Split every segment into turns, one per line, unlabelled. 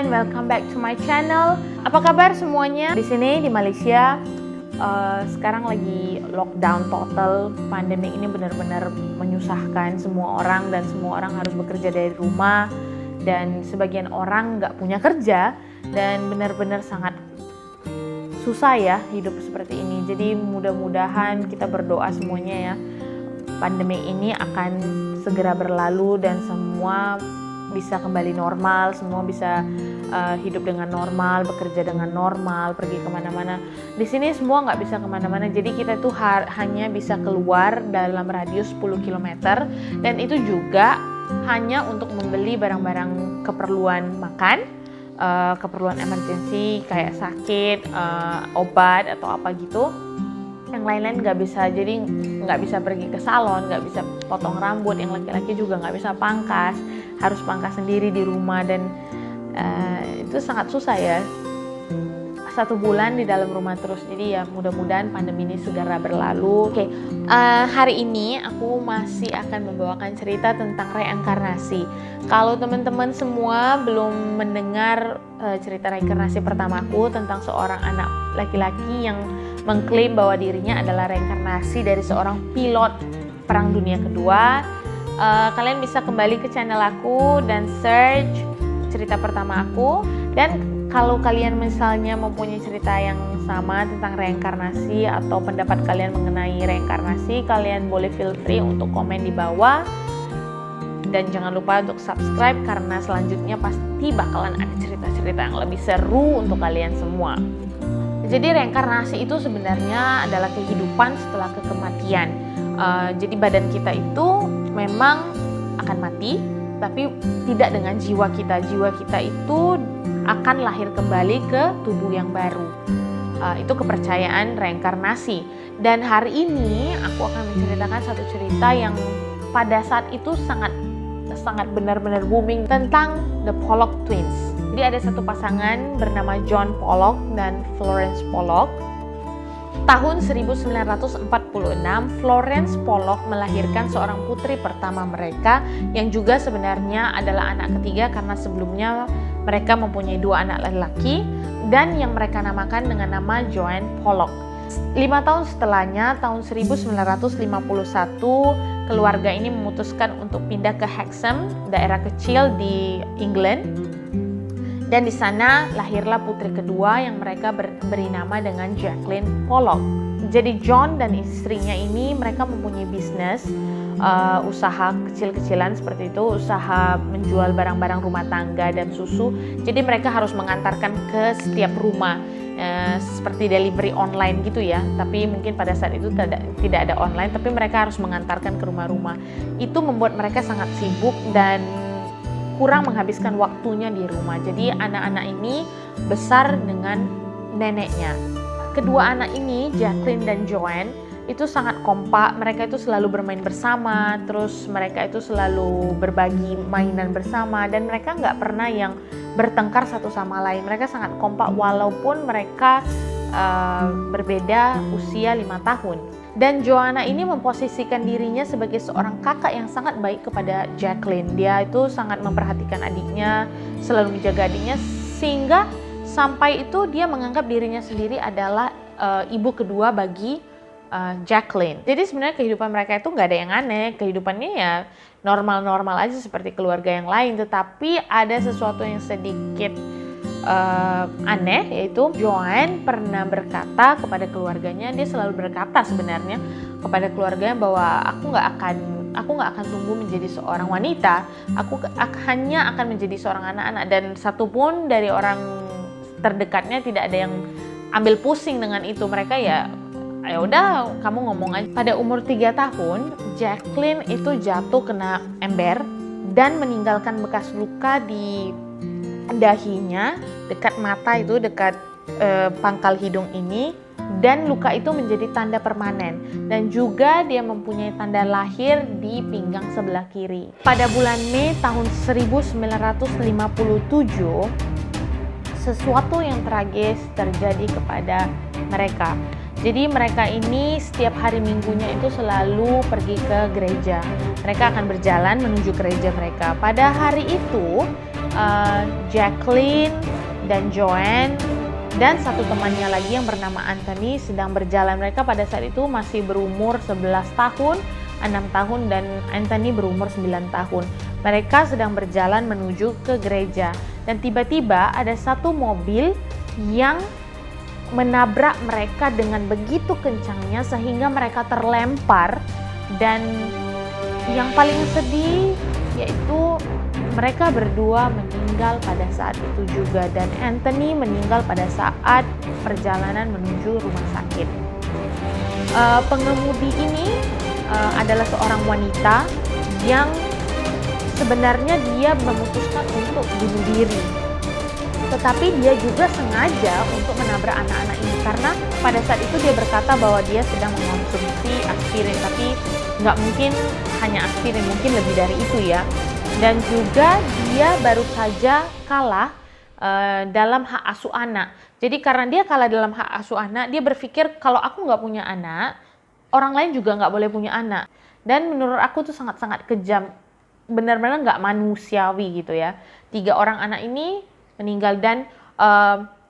everyone, welcome back to my channel. Apa kabar semuanya? Di sini di Malaysia sekarang lagi lockdown total. Pandemi ini benar-benar menyusahkan semua orang dan semua orang harus bekerja dari rumah dan sebagian orang nggak punya kerja dan benar-benar sangat susah ya hidup seperti ini. Jadi mudah-mudahan kita berdoa semuanya ya, pandemi ini akan segera berlalu dan semua bisa kembali normal, semua bisa hidup dengan normal, bekerja dengan normal, pergi kemana-mana. Di sini semua nggak bisa kemana-mana, jadi kita tuh hanya bisa keluar dalam radius 10 km dan itu juga hanya untuk membeli barang-barang keperluan makan, keperluan emergency kayak sakit, obat atau apa gitu. Yang lain-lain nggak bisa, jadi nggak bisa pergi ke salon, nggak bisa potong rambut, yang laki-laki juga nggak bisa pangkas, harus pangkas sendiri di rumah dan itu sangat susah ya, 1 bulan di dalam rumah terus. Jadi ya mudah-mudahan pandemi ini segera berlalu. Oke, hari ini aku masih akan membawakan cerita tentang reinkarnasi. Kalau teman-teman semua belum mendengar cerita reinkarnasi pertamaku tentang seorang anak laki-laki yang mengklaim bahwa dirinya adalah reinkarnasi dari seorang pilot Perang Dunia Kedua, kalian bisa kembali ke channel aku dan search cerita pertama aku. Dan kalau kalian misalnya mempunyai cerita yang sama tentang reinkarnasi atau pendapat kalian mengenai reinkarnasi, kalian boleh feel free untuk komen di bawah. Dan jangan lupa untuk subscribe karena selanjutnya pasti bakalan ada cerita-cerita yang lebih seru untuk kalian semua. Jadi reinkarnasi itu sebenarnya adalah kehidupan setelah kematian. Jadi badan kita itu memang akan mati, tapi tidak dengan jiwa kita. Jiwa kita itu akan lahir kembali ke tubuh yang baru. Itu kepercayaan reinkarnasi. Dan hari ini aku akan menceritakan satu cerita yang pada saat itu sangat benar-benar booming tentang The Pollock Twins. Jadi ada satu pasangan bernama John Pollock dan Florence Pollock. Tahun 1946, Florence Pollock melahirkan seorang putri pertama mereka yang juga sebenarnya adalah anak ketiga karena sebelumnya mereka mempunyai 2 anak laki-laki dan yang mereka namakan dengan nama Joan Pollock. 5 tahun setelahnya, tahun 1951, keluarga ini memutuskan untuk pindah ke Hexham, daerah kecil di England. Dan di sana lahirlah putri kedua yang mereka beri nama dengan Jacqueline Pollock. Jadi John dan istrinya ini mereka mempunyai bisnis, usaha kecil-kecilan seperti itu, usaha menjual barang-barang rumah tangga dan susu. Jadi mereka harus mengantarkan ke setiap rumah, seperti delivery online gitu ya. Tapi mungkin pada saat itu tidak ada online, tapi mereka harus mengantarkan ke rumah-rumah. Itu membuat mereka sangat sibuk dan kurang menghabiskan waktunya di rumah. Jadi anak-anak ini besar dengan neneknya. Kedua anak ini, Jacqueline dan Joan, itu sangat kompak. Mereka itu selalu bermain bersama, terus mereka itu selalu berbagi mainan bersama, dan mereka nggak pernah yang bertengkar satu sama lain. Mereka sangat kompak walaupun mereka berbeda usia 5 tahun. Dan Joanna ini memposisikan dirinya sebagai seorang kakak yang sangat baik kepada Jacqueline. Dia itu sangat memperhatikan adiknya, selalu menjaga adiknya, sehingga sampai itu dia menganggap dirinya sendiri adalah ibu kedua bagi Jacqueline. Jadi sebenarnya kehidupan mereka itu nggak ada yang aneh, kehidupannya ya normal-normal aja seperti keluarga yang lain. Tetapi ada sesuatu yang sedikit aneh, yaitu Joan pernah berkata kepada keluarganya, dia selalu berkata sebenarnya kepada keluarganya bahwa aku nggak akan tumbuh menjadi seorang wanita, aku hanya akan menjadi seorang anak-anak, dan satupun dari orang terdekatnya tidak ada yang ambil pusing dengan itu. Mereka ya udah kamu ngomong aja. Pada umur 3 tahun, Jacqueline itu jatuh kena ember dan meninggalkan bekas luka di dahinya, dekat mata itu, dekat pangkal hidung ini, dan luka itu menjadi tanda permanen. Dan juga dia mempunyai tanda lahir di pinggang sebelah kiri. Pada bulan Mei tahun 1957, sesuatu yang tragis terjadi kepada mereka. Jadi mereka ini setiap hari minggunya itu selalu pergi ke gereja. Mereka akan berjalan menuju gereja mereka. Pada hari itu Jacqueline dan Joanne dan satu temannya lagi yang bernama Anthony sedang berjalan. Mereka pada saat itu masih berumur 11 tahun, 6 tahun, dan Anthony berumur 9 tahun. Mereka sedang berjalan menuju ke gereja. Dan tiba-tiba ada satu mobil yang menabrak mereka dengan begitu kencangnya sehingga mereka terlempar. Dan yang paling sedih yaitu mereka berdua meninggal pada saat itu juga, dan Anthony meninggal pada saat perjalanan menuju rumah sakit. Pengemudi ini adalah seorang wanita yang sebenarnya dia memutuskan untuk bunuh diri. Tetapi dia juga sengaja untuk menabrak anak-anak ini karena pada saat itu dia berkata bahwa dia sedang mengonsumsi aspirin, tapi nggak mungkin hanya aspirin, mungkin lebih dari itu ya. Dan juga dia baru saja kalah dalam hak asuh anak. Jadi karena dia kalah dalam hak asuh anak, dia berpikir kalau aku nggak punya anak, orang lain juga nggak boleh punya anak. Dan menurut aku tuh sangat-sangat kejam, benar-benar nggak manusiawi gitu ya. 3 orang anak ini meninggal dan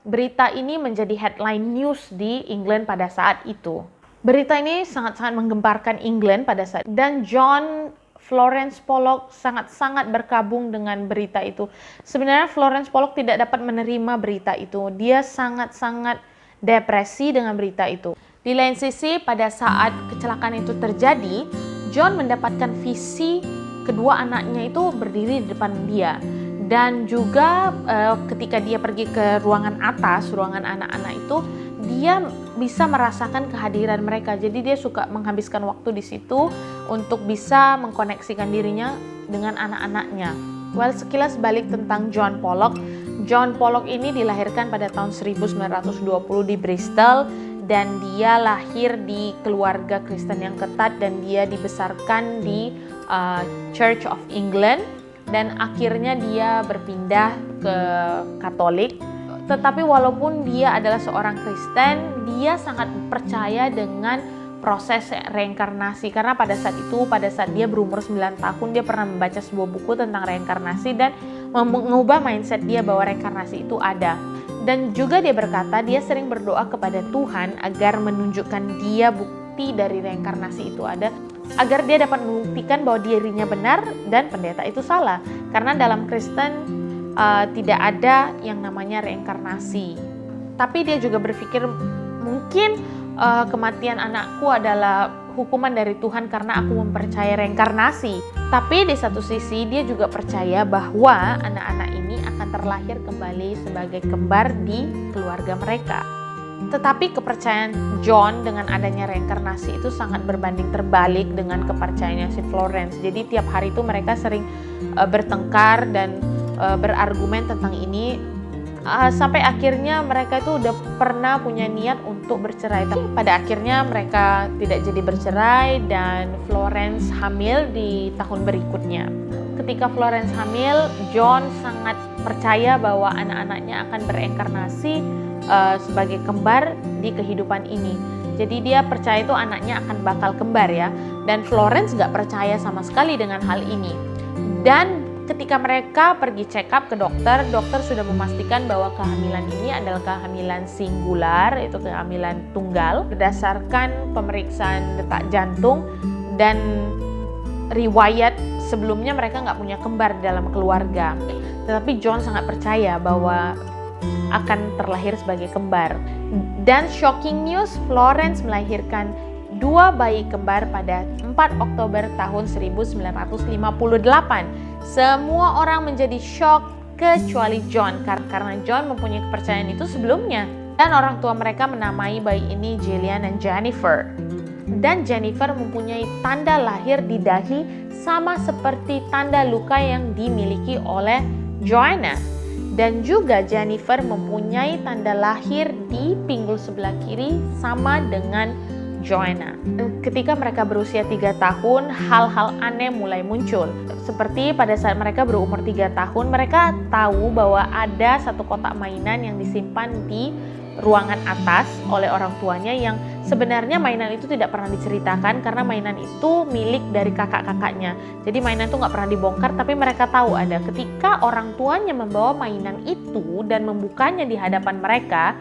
berita ini menjadi headline news di England pada saat itu. Berita ini sangat-sangat menggemparkan England pada saat, dan John Florence Pollock sangat-sangat berkabung dengan berita itu. Sebenarnya Florence Pollock tidak dapat menerima berita itu. Dia sangat-sangat depresi dengan berita itu. Di lain sisi, pada saat kecelakaan itu terjadi, John mendapatkan visi kedua anaknya itu berdiri di depan dia. Dan juga ketika dia pergi ke ruangan atas, ruangan anak-anak itu, dia bisa merasakan kehadiran mereka. Jadi dia suka menghabiskan waktu di situ untuk bisa mengkoneksikan dirinya dengan anak-anaknya. Well, sekilas balik tentang John Pollock. John Pollock ini dilahirkan pada tahun 1920 di Bristol, dan dia lahir di keluarga Kristen yang ketat, dan dia dibesarkan di Church of England, dan akhirnya dia berpindah ke Katolik. Tetapi walaupun dia adalah seorang Kristen, dia sangat percaya dengan proses reinkarnasi. Karena pada saat dia berumur 9 tahun, dia pernah membaca sebuah buku tentang reinkarnasi dan mengubah mindset dia bahwa reinkarnasi itu ada. Dan juga dia berkata, dia sering berdoa kepada Tuhan agar menunjukkan dia bukti dari reinkarnasi itu ada, agar dia dapat membuktikan bahwa dirinya benar dan pendeta itu salah. Karena dalam Kristen tidak ada yang namanya reinkarnasi. Tapi dia juga berpikir mungkin kematian anakku adalah hukuman dari Tuhan karena aku mempercayai reinkarnasi. Tapi di satu sisi dia juga percaya bahwa anak-anak ini akan terlahir kembali sebagai kembar di keluarga mereka. Tetapi kepercayaan John dengan adanya reinkarnasi itu sangat berbanding terbalik dengan kepercayaannya si Florence. Jadi tiap hari itu mereka sering bertengkar dan berargumen tentang ini, sampai akhirnya mereka itu udah pernah punya niat untuk bercerai. Tapi pada akhirnya mereka tidak jadi bercerai, dan Florence hamil di tahun berikutnya. Ketika Florence hamil, John sangat percaya bahwa anak-anaknya akan bereinkarnasi sebagai kembar di kehidupan ini. Jadi dia percaya itu anaknya akan bakal kembar ya. Dan Florence gak percaya sama sekali dengan hal ini. Dan ketika mereka pergi check up ke dokter, dokter sudah memastikan bahwa kehamilan ini adalah kehamilan singular, yaitu kehamilan tunggal, berdasarkan pemeriksaan detak jantung dan riwayat sebelumnya mereka nggak punya kembar dalam keluarga. Tetapi John sangat percaya bahwa akan terlahir sebagai kembar. Dan shocking news, Florence melahirkan 2 bayi kembar pada 4 Oktober tahun 1958. Semua orang menjadi shock kecuali John, karena John mempunyai kepercayaan itu sebelumnya. Dan orang tua mereka menamai bayi ini Jillian dan Jennifer. Dan Jennifer mempunyai tanda lahir di dahi sama seperti tanda luka yang dimiliki oleh Joanna. Dan juga Jennifer mempunyai tanda lahir di pinggul sebelah kiri sama dengan Joanna. Ketika mereka berusia 3 tahun, hal-hal aneh mulai muncul. Seperti pada saat mereka berumur 3 tahun, mereka tahu bahwa ada satu kotak mainan yang disimpan di ruangan atas oleh orang tuanya yang sebenarnya mainan itu tidak pernah diceritakan karena mainan itu milik dari kakak-kakaknya. Jadi mainan itu nggak pernah dibongkar, tapi mereka tahu ada. Ketika orang tuanya membawa mainan itu dan membukanya di hadapan mereka,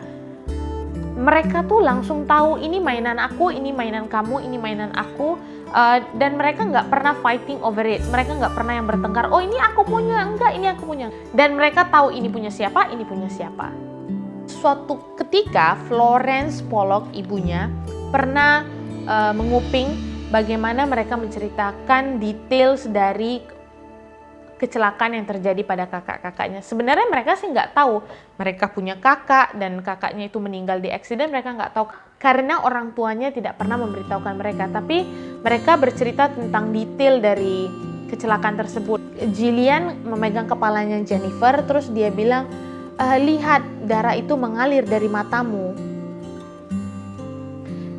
mereka tuh langsung tahu ini mainan aku, ini mainan kamu, ini mainan aku. Dan mereka nggak pernah fighting over it. Mereka nggak pernah yang bertengkar, oh ini aku punya, enggak ini aku punya. Dan mereka tahu ini punya siapa, ini punya siapa. Suatu ketika Florence Pollock, ibunya, pernah menguping bagaimana mereka menceritakan details dari kecelakaan yang terjadi pada kakak-kakaknya. Sebenarnya mereka sih nggak tahu mereka punya kakak dan kakaknya itu meninggal di eksiden. Mereka nggak tahu karena orang tuanya tidak pernah memberitahukan mereka. Tapi mereka bercerita tentang detail dari kecelakaan tersebut. Jillian memegang kepalanya Jennifer, terus dia bilang, lihat darah itu mengalir dari matamu.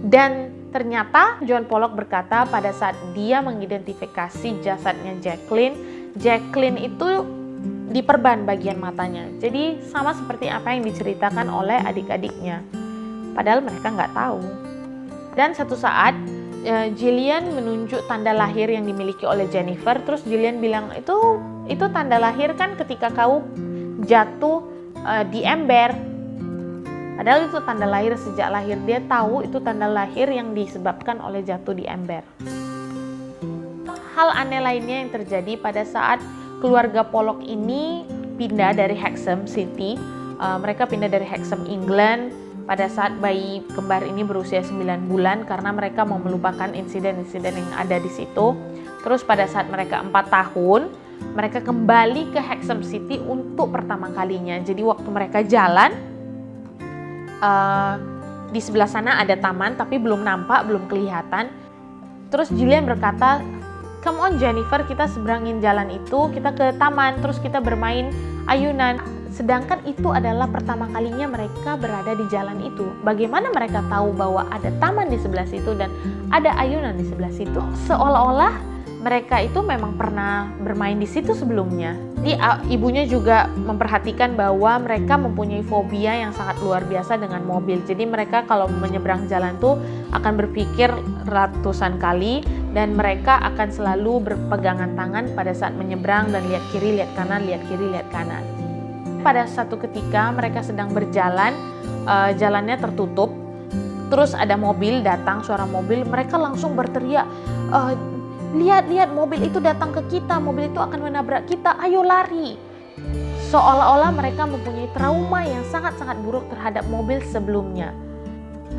Dan ternyata Joan Pollock berkata pada saat dia mengidentifikasi jasadnya Jacqueline itu diperban bagian matanya. Jadi sama seperti apa yang diceritakan oleh adik-adiknya. Padahal mereka nggak tahu. Dan satu saat Jillian menunjuk tanda lahir yang dimiliki oleh Jennifer. Terus Jillian bilang, itu tanda lahir kan ketika kau jatuh di ember. Padahal itu tanda lahir sejak lahir. Dia tahu itu tanda lahir yang disebabkan oleh jatuh di ember. Hal aneh lainnya yang terjadi pada saat keluarga Pollock ini pindah dari Hexham City. Mereka pindah dari Hexham, England pada saat bayi kembar ini berusia 9 bulan karena mereka mau melupakan insiden-insiden yang ada di situ. Terus pada saat mereka 4 tahun, mereka kembali ke Hexham City untuk pertama kalinya. Jadi waktu mereka jalan, di sebelah sana ada taman tapi belum nampak, belum kelihatan. Terus Jillian berkata, come on Jennifer, kita seberangin jalan itu, kita ke taman, terus kita bermain ayunan. Sedangkan itu adalah pertama kalinya mereka berada di jalan itu. Bagaimana mereka tahu bahwa ada taman di sebelah situ dan ada ayunan di sebelah situ? Seolah-olah mereka itu memang pernah bermain di situ sebelumnya. Jadi ibunya juga memperhatikan bahwa mereka mempunyai fobia yang sangat luar biasa dengan mobil. Jadi mereka kalau menyeberang jalan tuh akan berpikir ratusan kali dan mereka akan selalu berpegangan tangan pada saat menyeberang dan lihat kiri, lihat kanan, lihat kiri, lihat kanan. Pada satu ketika mereka sedang berjalan, jalannya tertutup, terus ada mobil datang, suara mobil, mereka langsung berteriak, lihat mobil itu datang ke kita, mobil itu akan menabrak kita, ayo lari. Seolah-olah mereka mempunyai trauma yang sangat-sangat buruk terhadap mobil sebelumnya.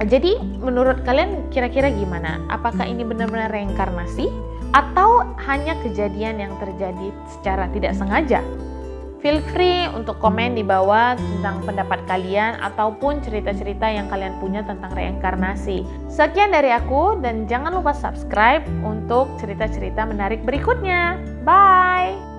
Jadi menurut kalian kira-kira gimana? Apakah ini benar-benar reinkarnasi atau hanya kejadian yang terjadi secara tidak sengaja? Feel free untuk komen di bawah tentang pendapat kalian ataupun cerita-cerita yang kalian punya tentang reinkarnasi. Sekian dari aku dan jangan lupa subscribe untuk cerita-cerita menarik berikutnya. Bye!